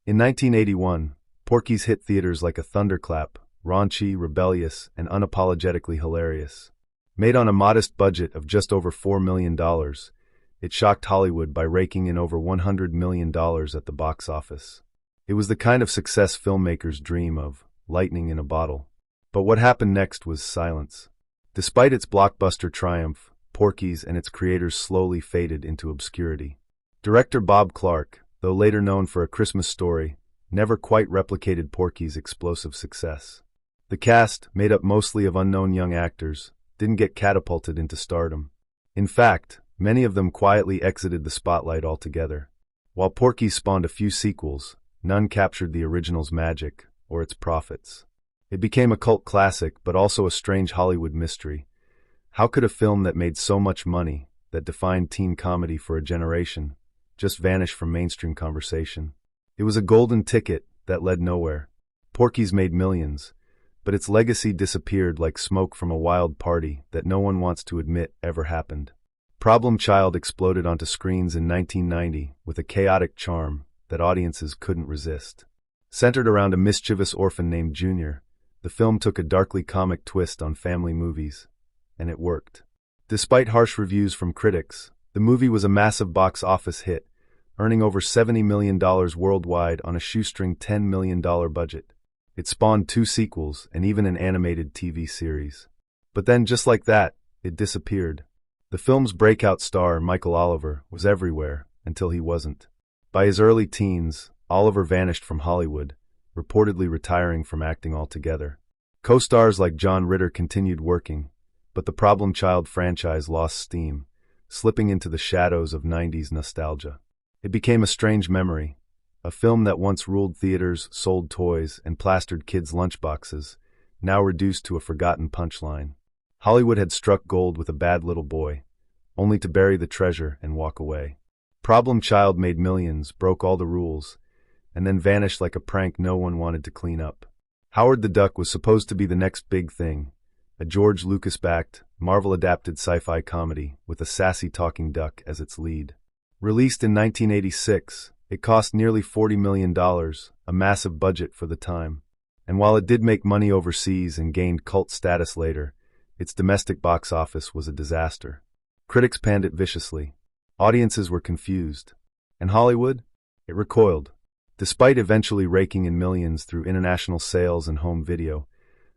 In 1981, Porky's hit theaters like a thunderclap, raunchy, rebellious, and unapologetically hilarious. Made on a modest budget of just over $4 million, it shocked Hollywood by raking in over $100 million at the box office. It was the kind of success filmmakers dream of, lightning in a bottle. But what happened next was silence. Despite its blockbuster triumph, Porky's and its creators slowly faded into obscurity. Director Bob Clark, though later known for A Christmas Story, never quite replicated Porky's explosive success. The cast, made up mostly of unknown young actors, didn't get catapulted into stardom. In fact, many of them quietly exited the spotlight altogether. While Porky spawned a few sequels, none captured the original's magic or its profits. It became a cult classic, but also a strange Hollywood mystery. How could a film that made so much money, that defined teen comedy for a generation, just vanish from mainstream conversation? It was a golden ticket that led nowhere. Porky's made millions, but its legacy disappeared like smoke from a wild party that no one wants to admit ever happened. Problem Child exploded onto screens in 1990 with a chaotic charm that audiences couldn't resist. Centered around a mischievous orphan named Junior, the film took a darkly comic twist on family movies, and it worked. Despite harsh reviews from critics, the movie was a massive box office hit, earning over $70 million worldwide on a shoestring $10 million budget. It spawned 2 sequels and even an animated TV series. But then, just like that, it disappeared. The film's breakout star, Michael Oliver, was everywhere until he wasn't. By his early teens, Oliver vanished from Hollywood, reportedly retiring from acting altogether. Co-stars like John Ritter continued working, but the Problem Child franchise lost steam, slipping into the shadows of 90s nostalgia. It became a strange memory, a film that once ruled theaters, sold toys, and plastered kids' lunchboxes, now reduced to a forgotten punchline. Hollywood had struck gold with A Bad Little Boy, only to bury the treasure and walk away. Problem Child made millions, broke all the rules, and then vanished like a prank no one wanted to clean up. Howard the Duck was supposed to be the next big thing, a George Lucas-backed, Marvel-adapted sci-fi comedy with a sassy talking duck as its lead. Released in 1986, it cost nearly $40 million, a massive budget for the time. And while it did make money overseas and gained cult status later, its domestic box office was a disaster. Critics panned it viciously. Audiences were confused. And Hollywood? It recoiled. Despite eventually raking in millions through international sales and home video,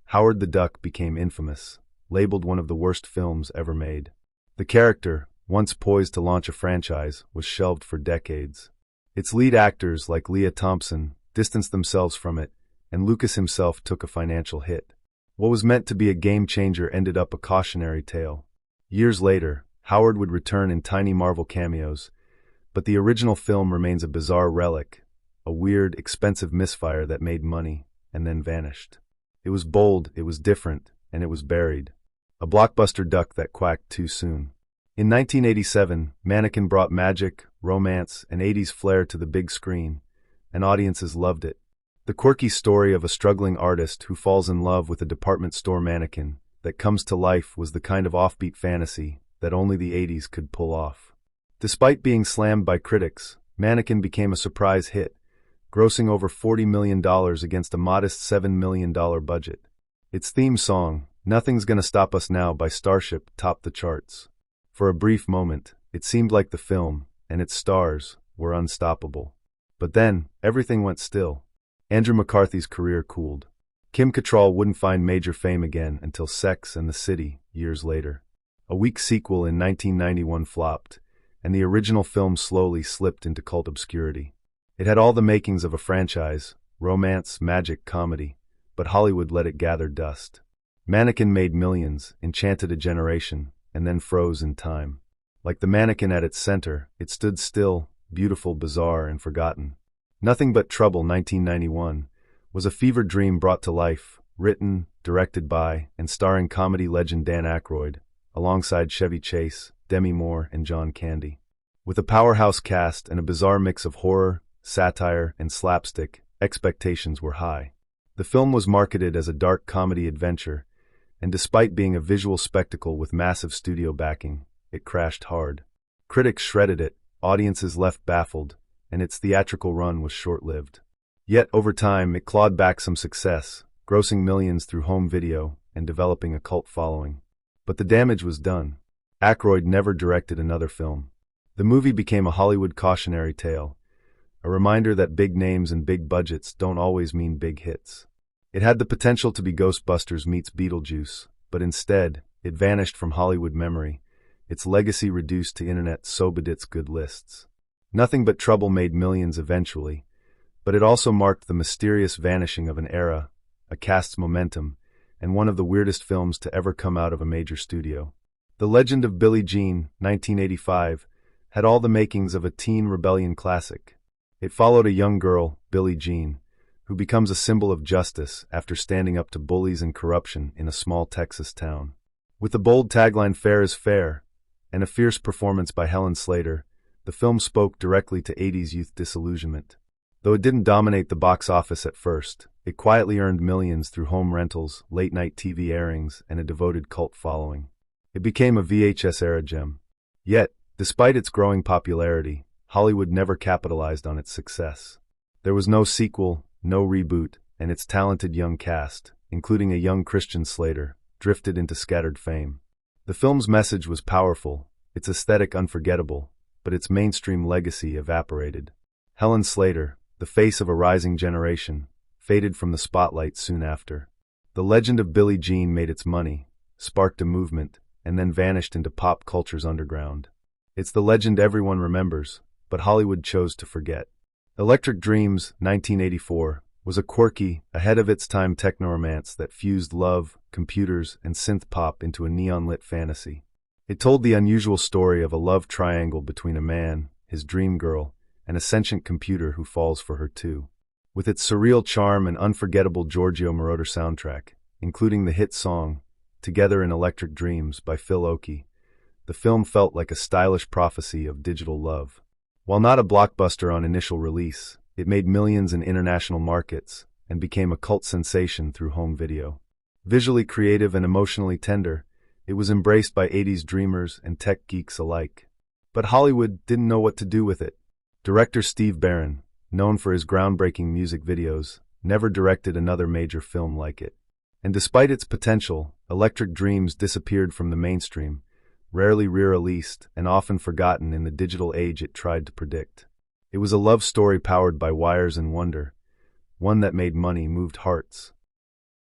Howard the Duck became infamous, labeled one of the worst films ever made. The character, once poised to launch a franchise, was shelved for decades. Its lead actors, like Leah Thompson, distanced themselves from it, and Lucas himself took a financial hit. What was meant to be a game-changer ended up a cautionary tale. Years later, Howard would return in tiny Marvel cameos, but the original film remains a bizarre relic, a weird, expensive misfire that made money and then vanished. It was bold, it was different, and it was buried. A blockbuster duck that quacked too soon. In 1987, Mannequin brought magic, romance, and 80s flair to the big screen, and audiences loved it. The quirky story of a struggling artist who falls in love with a department store mannequin that comes to life was the kind of offbeat fantasy that only the 80s could pull off. Despite being slammed by critics, Mannequin became a surprise hit, grossing over $40 million against a modest $7 million budget. Its theme song, Nothing's Gonna Stop Us Now by Starship, topped the charts. For a brief moment, it seemed like the film, and its stars, were unstoppable. But then, everything went still. Andrew McCarthy's career cooled. Kim Cattrall wouldn't find major fame again until Sex and the City, years later. A weak sequel in 1991 flopped, and the original film slowly slipped into cult obscurity. It had all the makings of a franchise, romance, magic, comedy, but Hollywood let it gather dust. Mannequin made millions, enchanted a generation, and then froze in time. Like the mannequin at its center, it stood still, beautiful, bizarre, and forgotten. Nothing But Trouble 1991 was a fever dream brought to life, written, directed by, and starring comedy legend Dan Aykroyd, alongside Chevy Chase, Demi Moore, and John Candy. With a powerhouse cast and a bizarre mix of horror, satire, and slapstick, expectations were high. The film was marketed as a dark comedy adventure, and despite being a visual spectacle with massive studio backing, it crashed hard. Critics shredded it, audiences left baffled, and its theatrical run was short-lived. Yet, over time, it clawed back some success, grossing millions through home video and developing a cult following. But the damage was done. Aykroyd never directed another film. The movie became a Hollywood cautionary tale, a reminder that big names and big budgets don't always mean big hits. It had the potential to be Ghostbusters meets Beetlejuice, but instead, it vanished from Hollywood memory, its legacy reduced to internet sobedits good lists. Nothing But Trouble made millions eventually, but it also marked the mysterious vanishing of an era, a cast's momentum, and one of the weirdest films to ever come out of a major studio. The Legend of Billie Jean, 1985, had all the makings of a teen rebellion classic. It followed a young girl, Billie Jean, who becomes a symbol of justice after standing up to bullies and corruption in a small Texas town. With the bold tagline "Fair is Fair" and a fierce performance by Helen Slater, the film spoke directly to 80s youth disillusionment. Though it didn't dominate the box office at first, it quietly earned millions through home rentals, late-night TV airings, and a devoted cult following. It became a VHS-era gem. Yet, despite its growing popularity, Hollywood never capitalized on its success. There was no sequel, no reboot, and its talented young cast, including a young Christian Slater, drifted into scattered fame. The film's message was powerful, its aesthetic unforgettable, but its mainstream legacy evaporated. Helen Slater, the face of a rising generation, faded from the spotlight soon after. The Legend of Billie Jean made its money, sparked a movement, and then vanished into pop culture's underground. It's the legend everyone remembers, but Hollywood chose to forget. Electric Dreams, 1984, was a quirky, ahead-of-its-time techno-romance that fused love, computers, and synth-pop into a neon-lit fantasy. It told the unusual story of a love triangle between a man, his dream girl, and a sentient computer who falls for her too. With its surreal charm and unforgettable Giorgio Moroder soundtrack, including the hit song "Together in Electric Dreams" by Phil Oakey, the film felt like a stylish prophecy of digital love. While not a blockbuster on initial release, it made millions in international markets and became a cult sensation through home video. Visually creative and emotionally tender, it was embraced by 80s dreamers and tech geeks alike. But Hollywood didn't know what to do with it. Director Steve Barron, known for his groundbreaking music videos, never directed another major film like it. And despite its potential, Electric Dreams disappeared from the mainstream, rarely re-released and often forgotten in the digital age it tried to predict. It was a love story powered by wires and wonder, one that made money moved hearts,